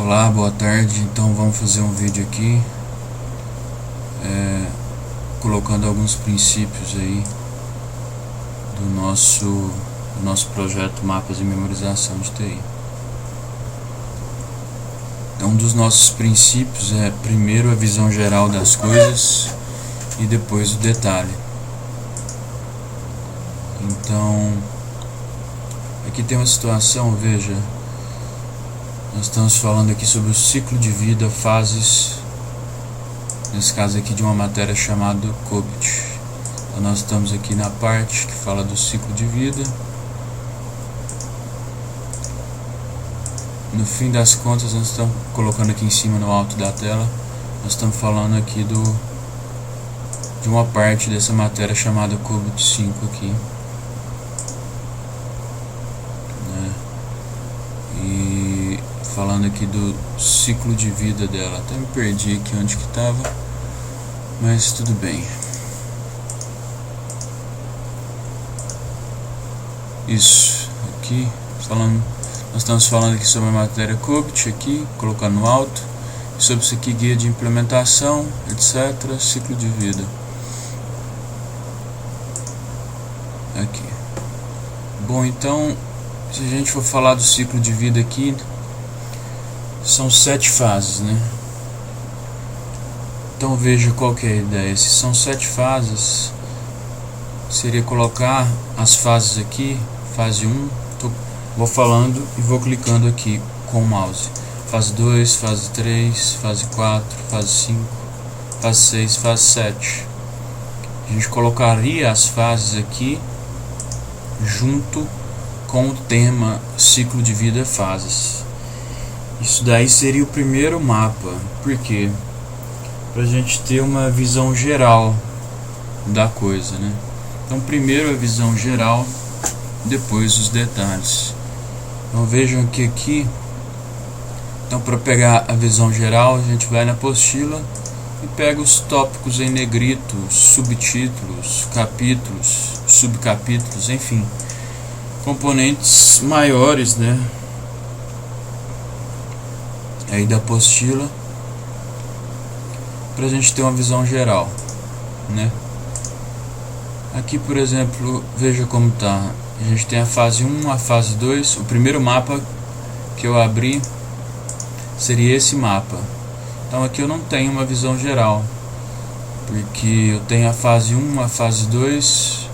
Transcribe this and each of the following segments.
Olá, boa tarde. Então vamos fazer um vídeo aqui colocando alguns princípios aí do nosso projeto Mapas de Memorização de TI. Então, um dos nossos princípios é primeiro a visão geral das coisas e depois o detalhe. Então, aqui tem uma situação, veja, nós estamos falando aqui sobre o ciclo de vida, fases, nesse caso aqui de uma matéria chamada COBIT. Então nós estamos aqui na parte que fala do ciclo de vida. No fim das contas, nós estamos colocando aqui em cima no alto da tela, nós estamos falando aqui de uma parte dessa matéria chamada COBIT 5 aqui, né? E falando aqui do ciclo de vida dela. Até me perdi aqui onde que estava, mas tudo bem. Isso aqui falando, nós estamos falando aqui sobre a matéria COBIT aqui, colocando no alto, sobre isso aqui, guia de implementação, etc, ciclo de vida aqui. Bom, então se a gente for falar do ciclo de vida aqui, são 7 fases, né? Então veja qual que é a ideia. Se são 7 fases, seria colocar as fases aqui. Fase 1, vou falando e vou clicando aqui com o mouse. Fase 2, fase 3, fase 4, fase 5, fase 6, fase 7. A gente colocaria as fases aqui junto com o tema ciclo de vida fases. Isso daí seria o primeiro mapa. Por quê? Para a gente ter uma visão geral da coisa, né? Então primeiro a visão geral, depois os detalhes. Então vejam que aqui, então para pegar a visão geral, a gente vai na apostila e pega os tópicos em negrito, subtítulos, capítulos, subcapítulos, enfim, componentes maiores, né, aí da apostila, para a gente ter uma visão geral, né? Aqui, por exemplo, veja como tá. A gente tem a fase 1, a fase 2. O primeiro mapa que eu abri seria esse mapa. Então aqui eu não tenho uma visão geral, porque eu tenho a fase 1, a fase 2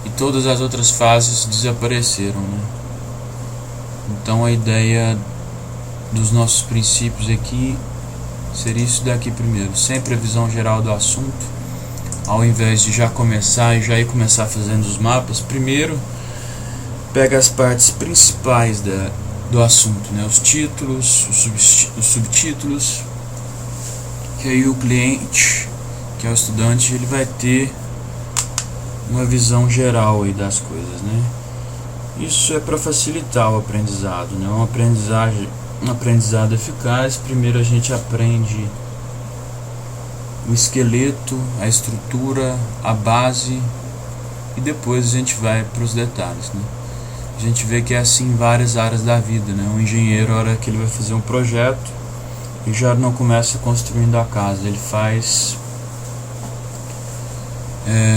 e todas as outras fases desapareceram, né? Então a ideia dos nossos princípios aqui seria isso daqui primeiro, sempre a visão geral do assunto, ao invés de já começar e já ir começar fazendo os mapas. Primeiro pega as partes principais do assunto, né? Os títulos, os subtítulos, que aí o cliente, que é o estudante, ele vai ter uma visão geral aí das coisas, né? Isso é para facilitar o aprendizado, né? Um aprendizado eficaz. Primeiro a gente aprende o esqueleto, a estrutura, a base, e depois a gente vai para os detalhes, né? A gente vê que é assim em várias áreas da vida, né? Um engenheiro, a hora que ele vai fazer um projeto, ele já não começa construindo a casa, ele faz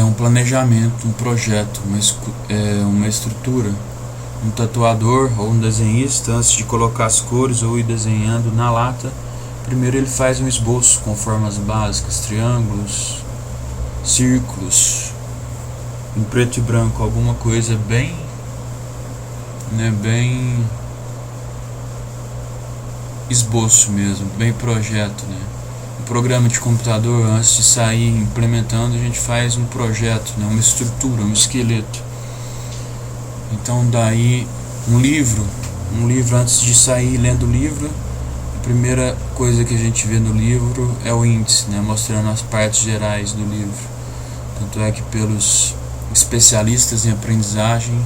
um planejamento, um projeto, uma estrutura. Um tatuador ou um desenhista, antes de colocar as cores ou ir desenhando na lata, primeiro ele faz um esboço com formas básicas, triângulos, círculos, em preto e branco, alguma coisa bem, né, bem esboço mesmo, bem projeto, né? Um programa de computador, antes de sair implementando, a gente faz um projeto, né, uma estrutura, um esqueleto. Então daí um livro antes de sair lendo o livro, a primeira coisa que a gente vê no livro é o índice, né, mostrando as partes gerais do livro. Tanto é que pelos especialistas em aprendizagem,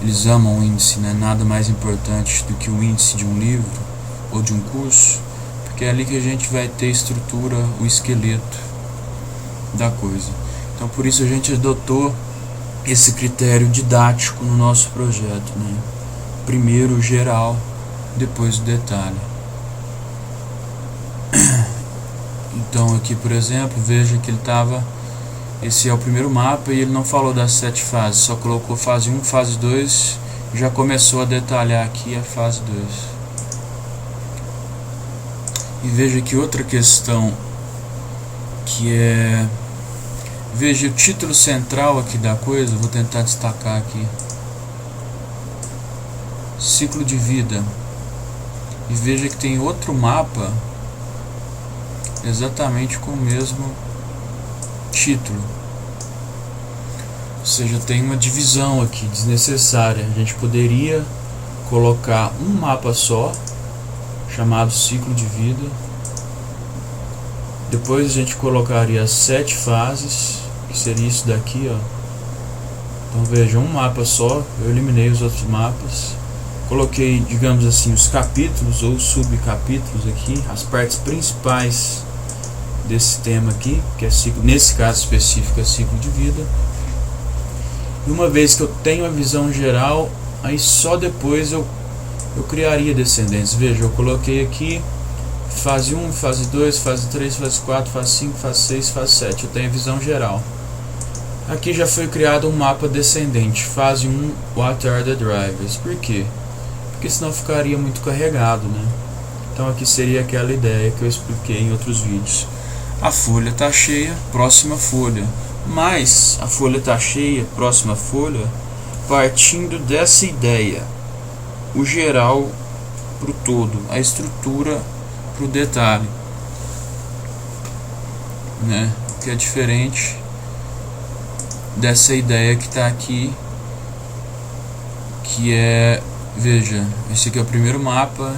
eles amam o índice, né? Nada mais importante do que o índice de um livro ou de um curso, porque é ali que a gente vai ter a estrutura, o esqueleto da coisa. Então por isso a gente adotou esse critério didático no nosso projeto, né? Primeiro geral, depois do detalhe. Então aqui, por exemplo, veja que ele estava... Esse é o primeiro mapa e ele não falou das 7 fases, só colocou fase 1, fase 2, já começou a detalhar aqui a fase 2. E veja que outra questão, que é... Veja o título central aqui da coisa, vou tentar destacar aqui. Ciclo de vida. E veja que tem outro mapa exatamente com o mesmo título. Ou seja, tem uma divisão aqui desnecessária. A gente poderia colocar um mapa só, chamado ciclo de vida. Depois a gente colocaria as 7 fases, que seria isso daqui, ó. Então veja, um mapa só, eu eliminei os outros mapas. Coloquei, digamos assim, os capítulos ou subcapítulos aqui, as partes principais desse tema aqui, que é ciclo, nesse caso específico é ciclo de vida. E uma vez que eu tenho a visão geral, aí só depois eu criaria descendentes. Veja, eu coloquei aqui fase 1, fase 2, fase 3, fase 4, fase 5, fase 6, fase 7. Eu tenho a visão geral. Aqui já foi criado um mapa descendente. Fase 1, what are the drivers? Por quê? Porque senão ficaria muito carregado, né? Então aqui seria aquela ideia que eu expliquei em outros vídeos. A folha está cheia, próxima folha. Mas a folha está cheia, próxima folha, partindo dessa ideia. O geral para o todo, a estrutura para o detalhe, né? Que é diferente dessa ideia que está aqui, que é, veja, esse aqui é o primeiro mapa,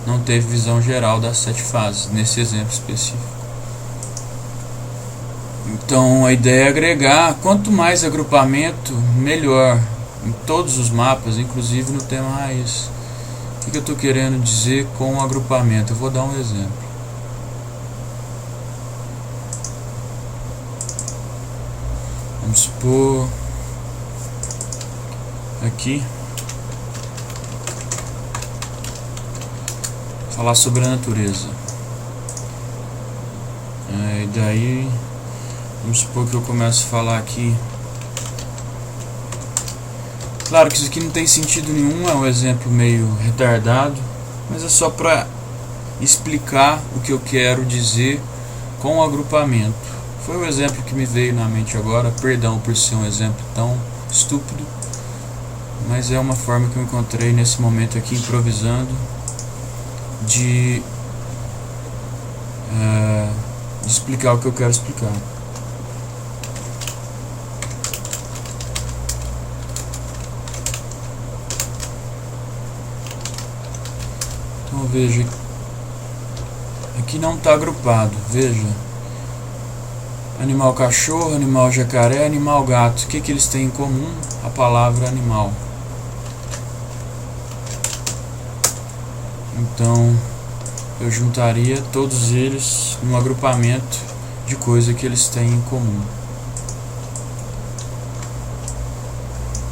não teve visão geral das 7 fases, nesse exemplo específico. Então a ideia é agregar, quanto mais agrupamento, melhor, em todos os mapas, inclusive no tema raiz. O que eu estou querendo dizer com o agrupamento? Eu vou dar um exemplo. Vamos supor aqui, falar sobre a natureza. E daí, vamos supor que eu começo a falar aqui. Claro que isso aqui não tem sentido nenhum, é um exemplo meio retardado, mas é só para explicar o que eu quero dizer com o agrupamento. Foi o exemplo que me veio na mente agora, perdão por ser um exemplo tão estúpido, mas é uma forma que eu encontrei nesse momento aqui, improvisando, de explicar o que eu quero explicar. Então veja, aqui não está agrupado, veja, animal cachorro, animal jacaré, animal gato, o que eles têm em comum? A palavra animal. Então eu juntaria todos eles num agrupamento de coisa que eles têm em comum.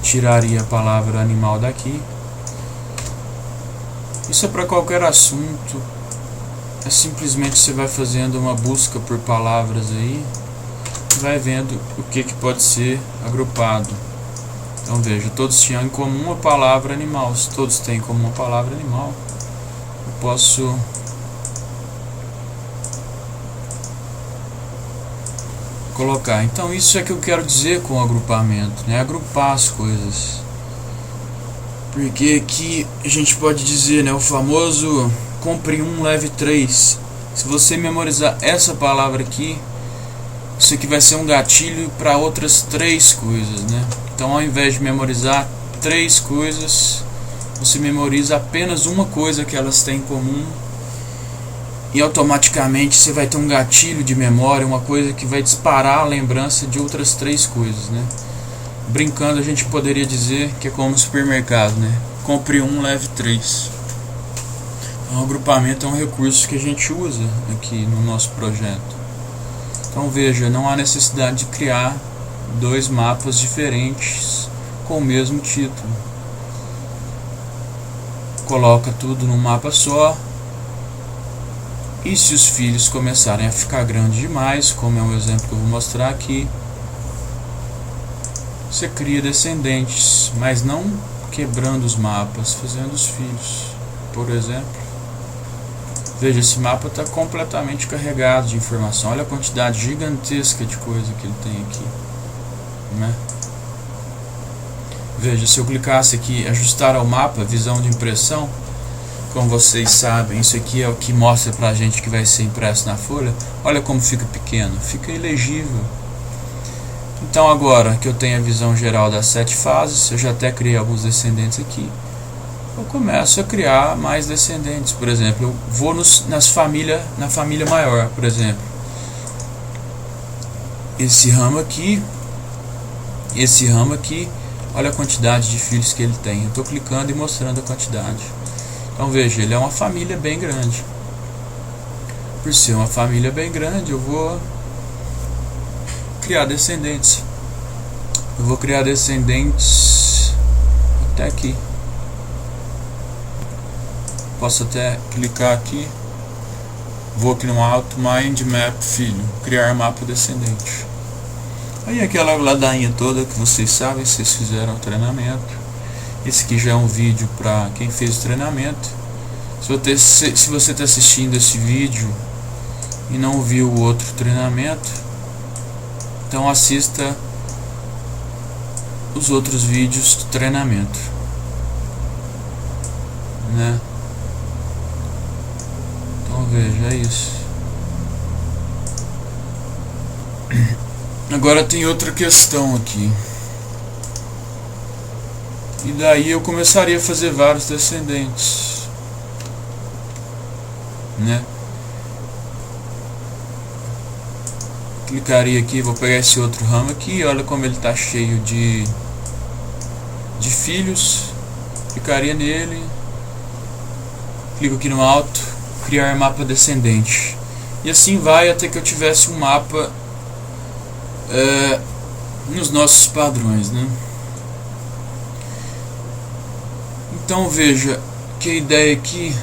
Tiraria a palavra animal daqui. Isso é para qualquer assunto. É simplesmente você vai fazendo uma busca por palavras aí, vai vendo o que pode ser agrupado. Então veja, todos tinham em comum a palavra animal. Se todos têm em comum a palavra animal, eu posso colocar. Então isso é que eu quero dizer com o agrupamento, né? Agrupar as coisas. Porque aqui a gente pode dizer, né, o famoso compre 1, leve 3. Se você memorizar essa palavra aqui, isso aqui vai ser um gatilho para outras 3 coisas, né? Então ao invés de memorizar 3 coisas, você memoriza apenas uma coisa que elas têm em comum, e automaticamente você vai ter um gatilho de memória, uma coisa que vai disparar a lembrança de outras 3 coisas, né? Brincando, a gente poderia dizer que é como no supermercado, né? Compre 1, leve 3. Então, o agrupamento é um recurso que a gente usa aqui no nosso projeto. Então veja, não há necessidade de criar 2 mapas diferentes com o mesmo título. coloca tudo num mapa só. E se os filhos começarem a ficar grandes demais, como é um exemplo que eu vou mostrar aqui, você cria descendentes, mas não quebrando os mapas, fazendo os filhos. Por exemplo, veja, esse mapa está completamente carregado de informação. Olha a quantidade gigantesca de coisa que ele tem aqui, né? Veja, se eu clicasse aqui, ajustar ao mapa, visão de impressão, como vocês sabem, isso aqui é o que mostra pra gente que vai ser impresso na folha. Olha como fica pequeno, fica ilegível. Então agora que eu tenho a visão geral das 7 fases, eu já até criei alguns descendentes aqui, eu começo a criar mais descendentes. Por exemplo, eu vou na família maior, por exemplo. Esse ramo aqui, olha a quantidade de filhos que ele tem. Eu estou clicando e mostrando a quantidade. Então veja, ele é uma família bem grande. Por ser uma família bem grande, eu vou criar descendentes. Eu vou criar descendentes até aqui. Posso até clicar aqui. Vou aqui no Auto Mind Map Filho, criar mapa descendente. Aí aquela ladainha toda que vocês sabem, vocês fizeram o treinamento. Esse aqui já é um vídeo para quem fez o treinamento. Se você está assistindo esse vídeo e não viu o outro treinamento, então assista os outros vídeos do treinamento, né? Então veja, é isso. Agora tem outra questão aqui. E daí eu começaria a fazer vários descendentes, né? Clicaria aqui, vou pegar esse outro ramo aqui, olha como ele está cheio de filhos. Clicaria nele, clico aqui no alto, criar mapa descendente. E assim vai até que eu tivesse um mapa nos nossos padrões, né? Então veja que a ideia aqui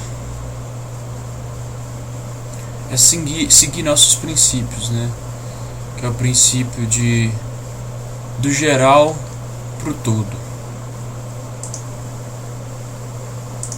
é seguir nossos princípios, né? Que é o princípio do geral pro todo.